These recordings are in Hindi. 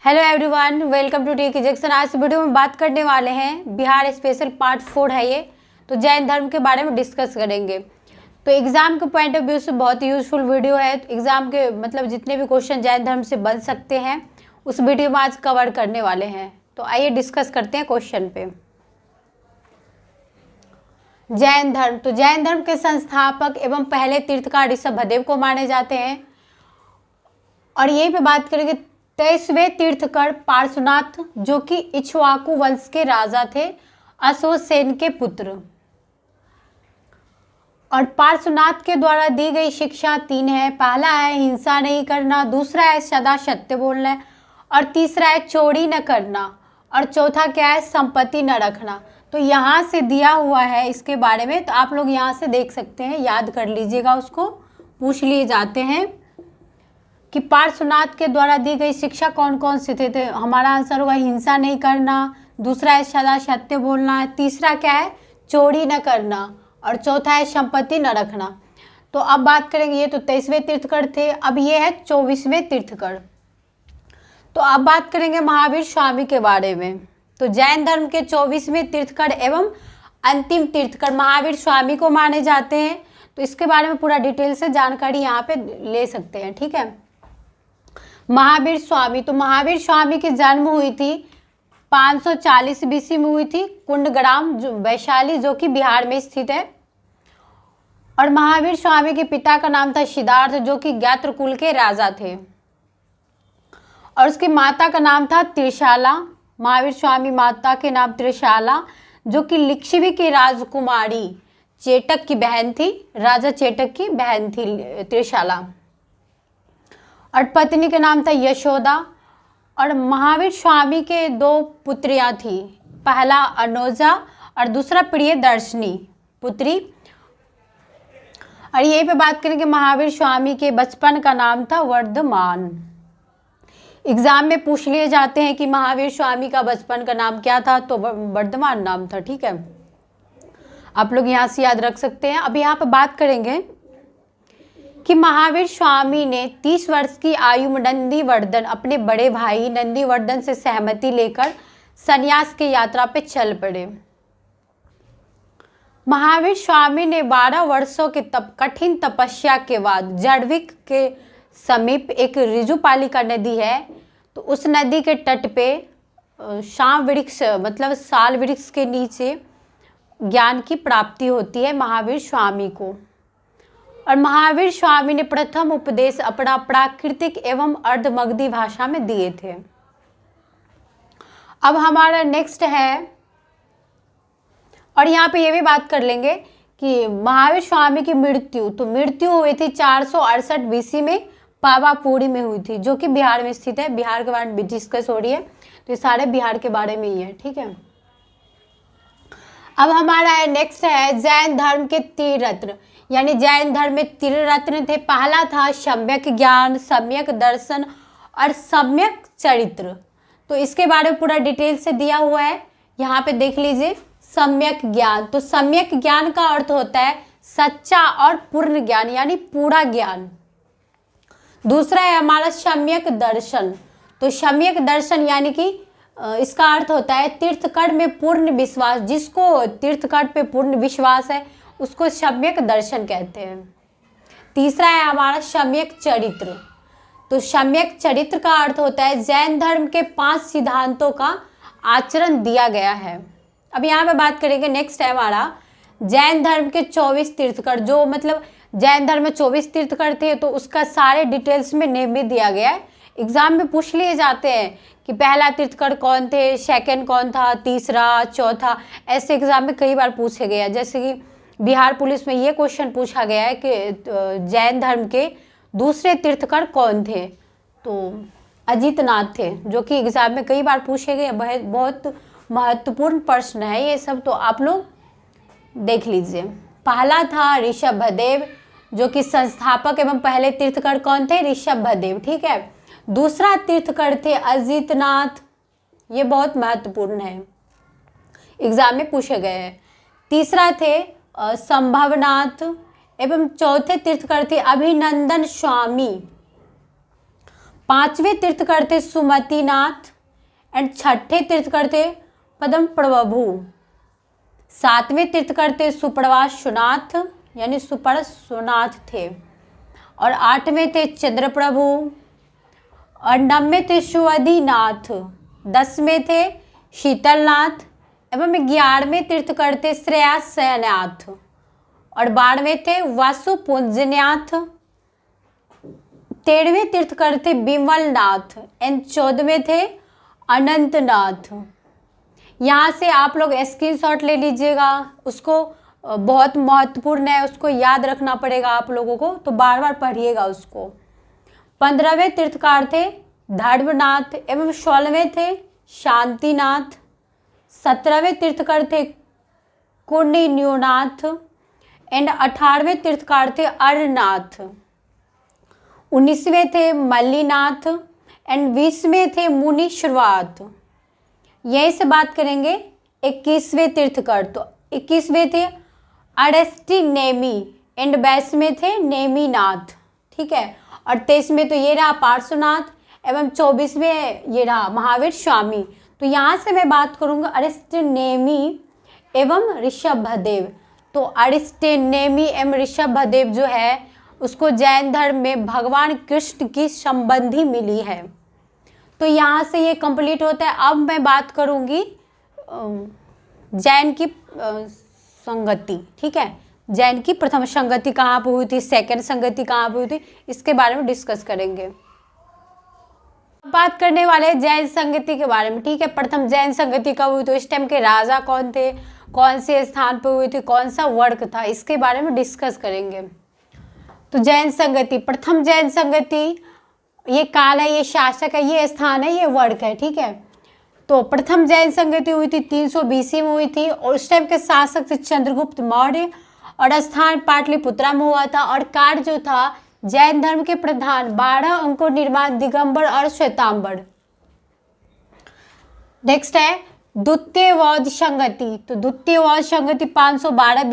Hello everyone, welcome to tech education. आज वीडियो में बात करने वाले हैं बिहार स्पेशल पार्ट 4 है ये। तो जैन धर्म के बारे में डिस्कस करेंगे। तो एग्जाम के पॉइंट ऑफ व्यू से बहुत यूजफुल वीडियो है। एग्जाम के मतलब जितने भी क्वेश्चन जैन धर्म से बन सकते हैं उस वीडियो में आज कवर करने वाले हैं। तो आइए डिस्कस करते हैं क्वेश्चन पे। जैन धर्म, तो जैन धर्म के संस्थापक एवं पहले तीर्थकार ऋषभदेव को माने जाते हैं। और यहीं पे बात करेंगे 23वें तीर्थकर पार्श्वनाथ, जो कि इक्ष्वाकु वंश के राजा थे, अश्वसेन के पुत्र। और पार्श्वनाथ के द्वारा दी गई शिक्षा 3 है। पहला है हिंसा नहीं करना, दूसरा है सदा सत्य बोलना, और तीसरा है चोरी न करना, और चौथा क्या है संपत्ति न रखना। तो यहाँ से दिया हुआ है इसके बारे में, तो आप लोग यहाँ से देख सकते हैं, याद कर लीजिएगा, उसको पूछ लिए जाते हैं कि पार्श्वनाथ के द्वारा दी गई शिक्षा कौन कौन से थे। हमारा आंसर होगा हिंसा नहीं करना, दूसरा है सदा सत्य बोलना, तीसरा क्या है चोरी न करना, और चौथा है संपत्ति न रखना। तो अब बात करेंगे, ये तो 23वें तीर्थकर थे, अब ये है 24वें तीर्थकर। तो अब बात करेंगे महावीर स्वामी के बारे में। तो जैन धर्म के 24वें तीर्थकर एवं अंतिम तीर्थकर महावीर स्वामी को माने जाते हैं। तो इसके बारे में पूरा डिटेल से जानकारी यहाँ पे ले सकते हैं, ठीक है। महावीर स्वामी, तो महावीर स्वामी की जन्म हुई थी 540 बीसी में हुई थी, कुंडग्राम वैशाली, जो कि बिहार में स्थित है। और महावीर स्वामी के पिता का नाम था सिद्धार्थ, जो कि ज्ञात्र कुल के राजा थे। और उसकी माता का नाम था त्रिशाला। महावीर स्वामी माता के नाम त्रिशाला, जो कि लिच्छवी की राजकुमारी चेटक की बहन थी, राजा चेटक की बहन थी त्रिशाला। और पत्नी का नाम था यशोदा। और महावीर स्वामी के 2 पुत्रियां थी, पहला अनोजा और दूसरा प्रियदर्शनी पुत्री। और यहीं पे बात करेंगे महावीर स्वामी के बचपन का नाम था वर्धमान। एग्जाम में पूछ लिए जाते हैं कि महावीर स्वामी का बचपन का नाम क्या था, तो वर्धमान नाम था, ठीक है। आप लोग यहाँ से याद रख सकते हैं। अब यहाँ पे बात करेंगे कि महावीर स्वामी ने 30 वर्ष की आयु में नंदीवर्धन, अपने बड़े भाई नंदीवर्धन से सहमति लेकर संन्यास की यात्रा पे चल पड़े। महावीर स्वामी ने 12 वर्षों के कठिन तपस्या के बाद जड़विक के समीप एक ऋजुपालिका नदी है, तो उस नदी के तट पे शाम वृक्ष मतलब साल वृक्ष के नीचे ज्ञान की प्राप्ति होती है महावीर स्वामी को। और महावीर स्वामी ने प्रथम उपदेश अपना प्राकृतिक एवं अर्धमगधी भाषा में दिए थे। अब हमारा नेक्स्ट है, और यहाँ पे ये भी बात कर लेंगे कि महावीर स्वामी की मृत्यु, तो मृत्यु हुई थी 468 बीसी में पावापुरी में हुई थी, जो कि बिहार में स्थित है। बिहार के बारे में डिस्कस हो रही है, तो ये सारे बिहार के बारे में ही है, ठीक है। अब हमारा है नेक्स्ट है जैन धर्म के त्रिरत्न, यानी जैन धर्म में त्रिरत्न थे। पहला था सम्यक ज्ञान, सम्यक दर्शन और सम्यक चरित्र। तो इसके बारे में पूरा डिटेल से दिया हुआ है, यहाँ पे देख लीजिए। सम्यक ज्ञान, तो सम्यक ज्ञान का अर्थ होता है सच्चा और पूर्ण ज्ञान, यानी पूरा ज्ञान। दूसरा है हमारा सम्यक दर्शन, तो सम्यक दर्शन यानी कि इसका अर्थ होता है तीर्थकर में पूर्ण विश्वास। जिसको तीर्थकर पे पूर्ण विश्वास है उसको सम्यक दर्शन कहते हैं। तीसरा है हमारा सम्यक चरित्र, तो सम्यक चरित्र का अर्थ होता है जैन धर्म के 5 सिद्धांतों का आचरण दिया गया है। अब यहाँ पे बात करेंगे, नेक्स्ट है हमारा जैन धर्म के 24 तीर्थकर, जो मतलब जैन धर्म में 24 तीर्थकर थे, तो उसका सारे डिटेल्स में नेम भी दिया गया है। एग्जाम में पूछ लिए जाते हैं कि पहला तीर्थकर कौन थे, सेकंड कौन था, तीसरा, चौथा, ऐसे एग्जाम में कई बार पूछे गए हैं। जैसे कि बिहार पुलिस में ये क्वेश्चन पूछा गया है कि जैन धर्म के दूसरे तीर्थकर कौन थे, तो अजितनाथ थे, जो कि एग्जाम में कई बार पूछे गए। बहुत महत्वपूर्ण प्रश्न है ये सब, तो आप लोग देख लीजिए। पहला था ऋषभदेव, जो कि संस्थापक एवं पहले तीर्थकर कौन थे, ऋषभदेव, ठीक है। दूसरा तीर्थकर थे अजितनाथ, ये बहुत महत्वपूर्ण है, एग्जाम में पूछे गए हैं। तीसरा थे संभवनाथ एवं चौथे तीर्थकर थे अभिनंदन स्वामी। 5वें तीर्थकर थे सुमतिनाथ एंड 6ठे तीर्थकर थे पद्म प्रभु। 7वें तीर्थकर थे सुपर्णवासुनाथ यानी सुपर्णवासुनाथ थे। और 8वें थे चंद्रप्रभु। और 9वें थे सुअधिनाथ। 10वें थे शीतलनाथ एवं 11वें तीर्थकर थे श्रेयसनाथ। और 12वें थे वासुपुंजनाथ। 13वें तीर्थकर थे विमलनाथ एंड 14वें थे अनंतनाथ। यहाँ से आप लोग स्क्रीनशॉट ले लीजिएगा, उसको बहुत महत्वपूर्ण है, उसको याद रखना पड़ेगा आप लोगों को, तो बार बार पढ़िएगा उसको। 15वें तीर्थकार थे धर्मनाथ एवं 16वें थे शांतिनाथ। 17वें तीर्थकर थे कुंडिन्युनाथ एंड 18वें तीर्थकार थे अरनाथ। 19वें थे मल्लीनाथ एंड 20वें थे मुनीश्वरनाथ। यही से बात करेंगे 21वें तीर्थकर। तो 21वें थे अगस्त्यनेमि एंड 22वें थे नेमिनाथ, ठीक है। और 23वें तो ये रहा पार्श्वनाथ एवं 24वें ये रहा महावीर स्वामी। तो यहाँ से मैं बात करूँगा अगस्त्यनेमि एवं ऋषभदेव। तो अगस्त्यनेमि एवं ऋषभदेव जो है उसको जैन धर्म में भगवान कृष्ण की संबंधी मिली है। तो यहाँ से ये कंप्लीट होता है। अब मैं बात करूँगी जैन की संगति, ठीक है। जैन की प्रथम संगति कहाँ पर हुई थी, सेकंड संगति कहाँ पर हुई थी, इसके बारे में डिस्कस करेंगे। बात करने वाले जैन संगति के बारे में, ठीक है। प्रथम जैन संगति कब हुई, तो इस टाइम के राजा कौन थे, कौन से स्थान पर हुई थी, कौन सा वर्ग था, इसके बारे में डिस्कस करेंगे। तो जैन संगति, प्रथम जैन संगति, ये काल है, ये शासक है, ये स्थान है, ये वर्ग है, ठीक है। तो प्रथम जैन संगति हुई थी 320 में हुई थी और उस टाइम के शासक थे चंद्रगुप्त मौर्य और स्थान पाटलिपुत्रा में हुआ था। और कार्य जो था जैन धर्म के प्रधान 12 अंकों निर्माण दिगंबर और श्वेतांबर। नेक्स्ट है द्वितीय बौद्ध संगति। तो द्वितीय बौद्ध संगति 512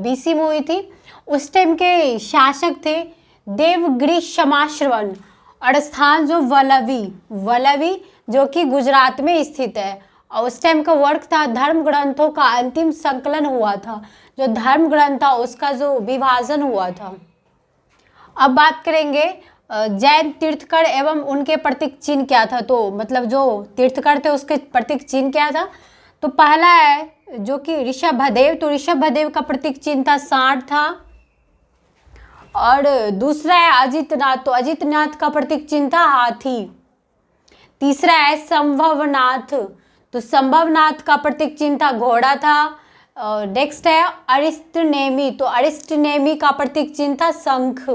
BC में हुई थी। उस टाइम के शासक थे देवगिरी समाश्रवण और स्थान जो वल्लवी जो कि गुजरात में स्थित है। और उस टाइम का वर्क था धर्म ग्रंथों का अंतिम संकलन हुआ था, जो धर्म ग्रंथ था उसका जो विभाजन हुआ था। अब बात करेंगे जैन तीर्थकर एवं उनके प्रतीक चिन्ह क्या था। तो मतलब जो तीर्थकर थे उसके प्रतीक चिन्ह क्या था। तो पहला है जो कि ऋषभदेव। तो ऋषभदेव का प्रतीक चिन्ह था सांड था। और दूसरा है अजितनाथ। तो अजितनाथ का प्रतीक चिन्ह था हाथी। तीसरा है संभवनाथ। तो संभवनाथ का प्रतीक चिन्ह था घोड़ा था। नेक्स्ट है अरिष्टनेमि। तो अरिष्टनेमि का प्रतीक चिन्ह था शंख।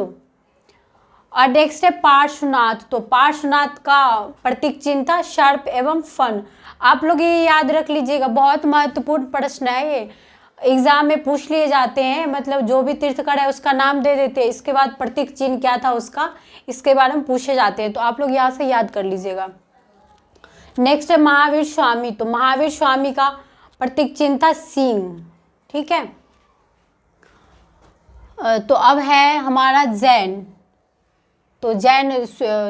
और नेक्स्ट है पार्श्वनाथ। तो पार्श्वनाथ का प्रतीक चिन्ह था सर्प एवं फन। आप लोग ये याद रख लीजिएगा, बहुत महत्वपूर्ण प्रश्न है ये, एग्जाम में पूछ लिए जाते हैं। मतलब जो भी तीर्थकर है उसका नाम दे देते हैं, इसके बाद प्रतीक चिन्ह क्या था उसका, इसके बारे में पूछे जाते हैं। तो आप लोग यहाँ से याद कर लीजिएगा। नेक्स्ट है महावीर स्वामी। तो महावीर स्वामी का प्रतीक चिन्ह था सिंह, ठीक है। तो अब है हमारा जैन। तो जैन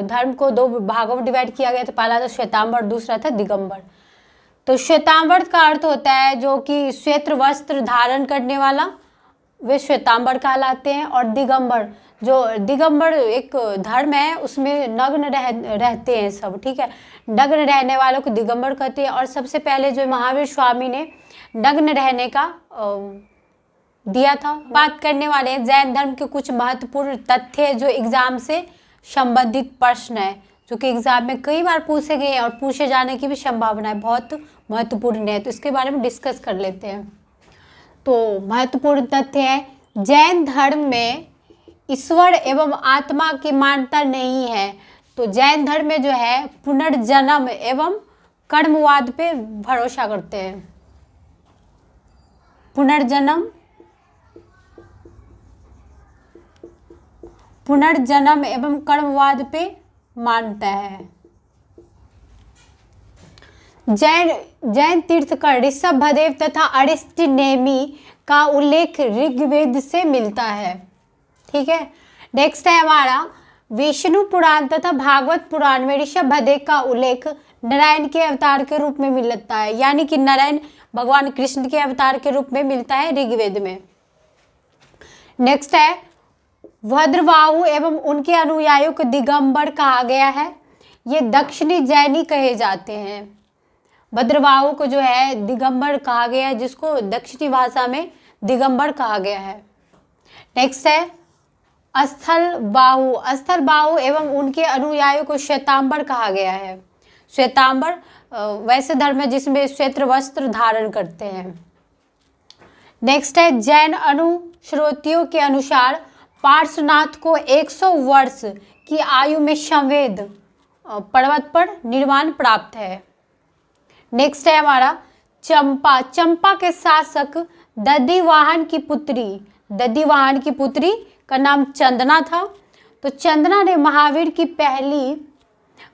धर्म को दो भागों में डिवाइड किया गया था। पहला था श्वेतांबर, दूसरा था दिगंबर। तो श्वेतांबर का अर्थ होता है जो कि श्वेत वस्त्र धारण करने वाला, वे श्वेतांबर कहलाते हैं। और दिगंबर एक धर्म है, उसमें नग्न रहते हैं सब, ठीक है। नग्न रहने वालों को दिगंबर कहते हैं। और सबसे पहले जो महावीर स्वामी ने नग्न रहने का दिया था। बात करने वाले हैं जैन धर्म के कुछ महत्वपूर्ण तथ्य जो एग्जाम से संबंधित प्रश्न है, जो कि एग्जाम में कई बार पूछे गए और पूछे जाने की भी संभावना है, बहुत महत्वपूर्ण है। तो इसके बारे में डिस्कस कर लेते हैं। तो महत्वपूर्ण तथ्य है जैन धर्म में ईश्वर एवं आत्मा की मान्यता नहीं है। तो जैन धर्म में जो है पुनर्जन्म एवं कर्मवाद पे भरोसा करते हैं। पुनर्जन्म एवं कर्मवाद पे मानता है। जैन तीर्थकर ऋषभदेव तथा अरिष्टनेमि का उल्लेख ऋग्वेद से मिलता है, ठीक है। नेक्स्ट है हमारा विष्णु पुराण तथा भागवत पुराण में ऋषभदेव का उल्लेख नारायण के अवतार के रूप में मिलता है, यानी कि नारायण भगवान कृष्ण के अवतार के रूप में मिलता है ऋग्वेद में। नेक्स्ट है भद्रबाहु एवं उनके अनुयायियों को दिगंबर कहा गया है। ये दक्षिणी जैनी कहे जाते हैं। भद्रबाहु को जो है दिगंबर कहा गया है, जिसको दक्षिणी भाषा में दिगंबर कहा गया है। नेक्स्ट है स्थलबाहु एवं उनके अनुयायियों को श्वेतांबर कहा गया है। श्वेतांबर वैसे धर्म है जिसमें श्वेत वस्त्र धारण करते हैं। नेक्स्ट है जैन अनुश्रुतियों के अनुसार पार्श्वनाथ को 100 वर्ष की आयु में संवेद पर्वत पर निर्वाण प्राप्त है। नेक्स्ट है हमारा चंपा के शासक दधिवाहन की पुत्री का नाम चंदना था। तो चंदना ने महावीर की पहली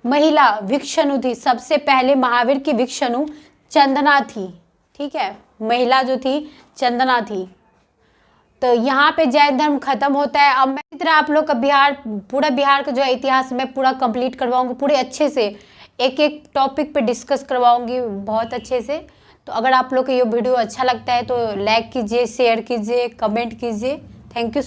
महिला भिक्षु थी। सबसे पहले महावीर की भिक्षु चंदना थी। ठीक है, महिला जो थी चंदना थी। तो यहाँ पे जैन धर्म खत्म होता है। अब मैं इस तरह आप लोग का पूरा बिहार का जो है इतिहास मैं पूरा कंप्लीट करवाऊंगी, पूरे अच्छे से एक एक टॉपिक पे डिस्कस करवाऊंगी बहुत अच्छे से। तो अगर आप लोग को ये वीडियो अच्छा लगता है तो लाइक कीजिए, शेयर कीजिए, कमेंट कीजिए। Thank you.